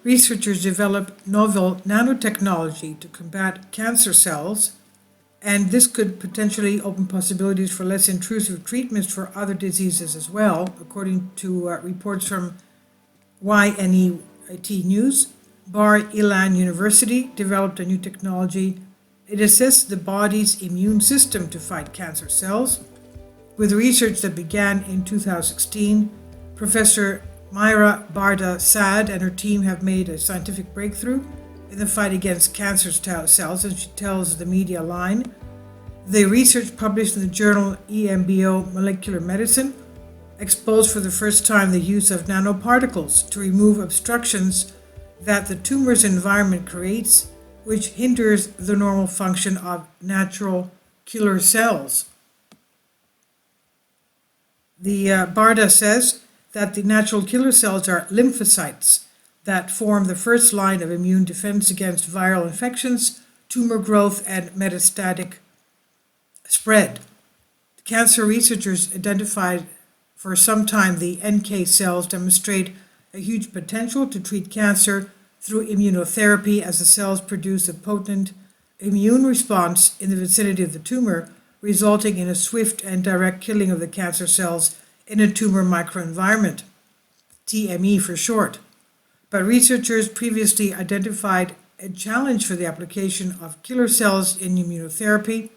researchers developed novel nanotechnology to combat cancer cells, and this could potentially open possibilities for less intrusive treatments for other diseases as well, according to reports from YNET News. Bar Ilan University developed a new technology. It assists the body's immune system to fight cancer cells. With research that began in 2016, Professor Myra Barda-Sad and her team have made a scientific breakthrough in the fight against cancer cells, and she tells the media line. The research published in the journal EMBO Molecular Medicine exposed for the first time the use of nanoparticles to remove obstructions that the tumor's environment creates, which hinders the normal function of natural killer cells. The Barda says that the natural killer cells are lymphocytes that form the first line of immune defense against viral infections, tumor growth, and metastatic spread. Cancer researchers identified for some time the NK cells demonstrate a huge potential to treat cancer through immunotherapy, as the cells produce a potent immune response in the vicinity of the tumor, resulting in a swift and direct killing of the cancer cells in a tumor microenvironment, TME for short. But researchers previously identified a challenge for the application of killer cells in immunotherapy,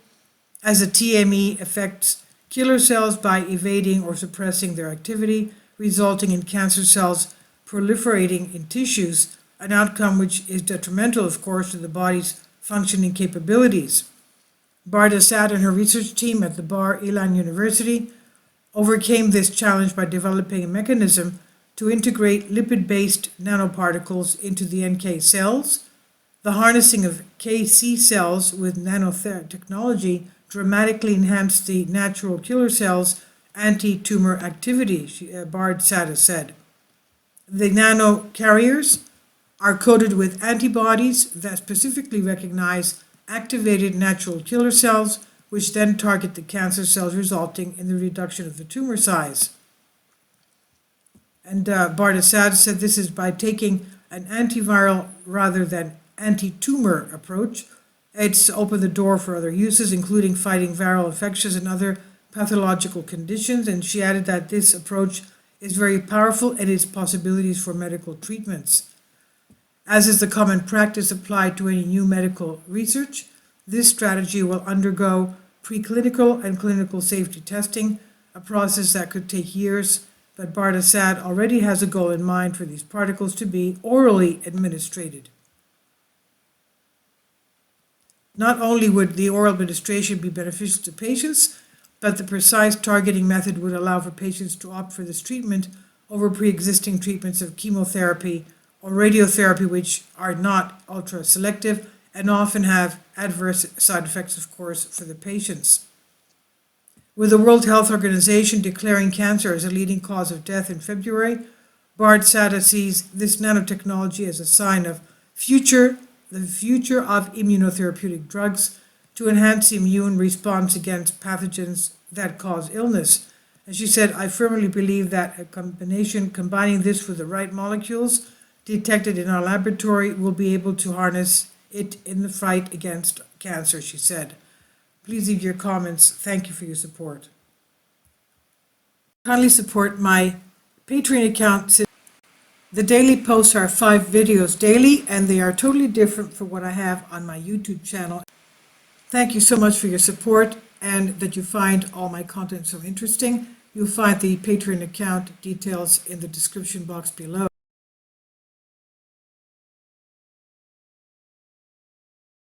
as the TME affects killer cells by evading or suppressing their activity, resulting in cancer cells proliferating in tissues, an outcome which is detrimental, of course, to the body's functioning capabilities. Barda-Sad and her research team at the Bar Ilan University overcame this challenge by developing a mechanism to integrate lipid-based nanoparticles into the NK cells. The harnessing of KC cells with nanotechnology dramatically enhanced the natural killer cells' anti-tumor activity, Barda-Sad said. The nanocarriers are coated with antibodies that specifically recognize activated natural killer cells, which then target the cancer cells, resulting in the reduction of the tumor size. And Barda-Sad said this is by taking an antiviral rather than anti-tumor approach. It's opened the door for other uses, including fighting viral infections and other pathological conditions. And she added that this approach is very powerful and its possibilities for medical treatments. As is the common practice applied to any new medical research, this strategy will undergo preclinical and clinical safety testing, a process that could take years, but Barda-Sad already has a goal in mind for these particles to be orally administered. Not only would the oral administration be beneficial to patients, but the precise targeting method would allow for patients to opt for this treatment over pre-existing treatments of chemotherapy or radiotherapy, which are not ultra-selective and often have adverse side effects, of course, for the patients. With the World Health Organization declaring cancer as a leading cause of death in February, Barda-Sad sees this nanotechnology as a sign of the future of immunotherapeutic drugs to enhance the immune response against pathogens that cause illness. And she said, I firmly believe that combining this with the right molecules detected in our laboratory will be able to harness it in the fight against cancer, she said. Please leave your comments. Thank you for your support. Kindly support my Patreon account. The daily posts are 5 videos daily, and they are totally different from what I have on my YouTube channel. Thank you so much for your support and that you find all my content so interesting. You'll find the Patreon account details in the description box below.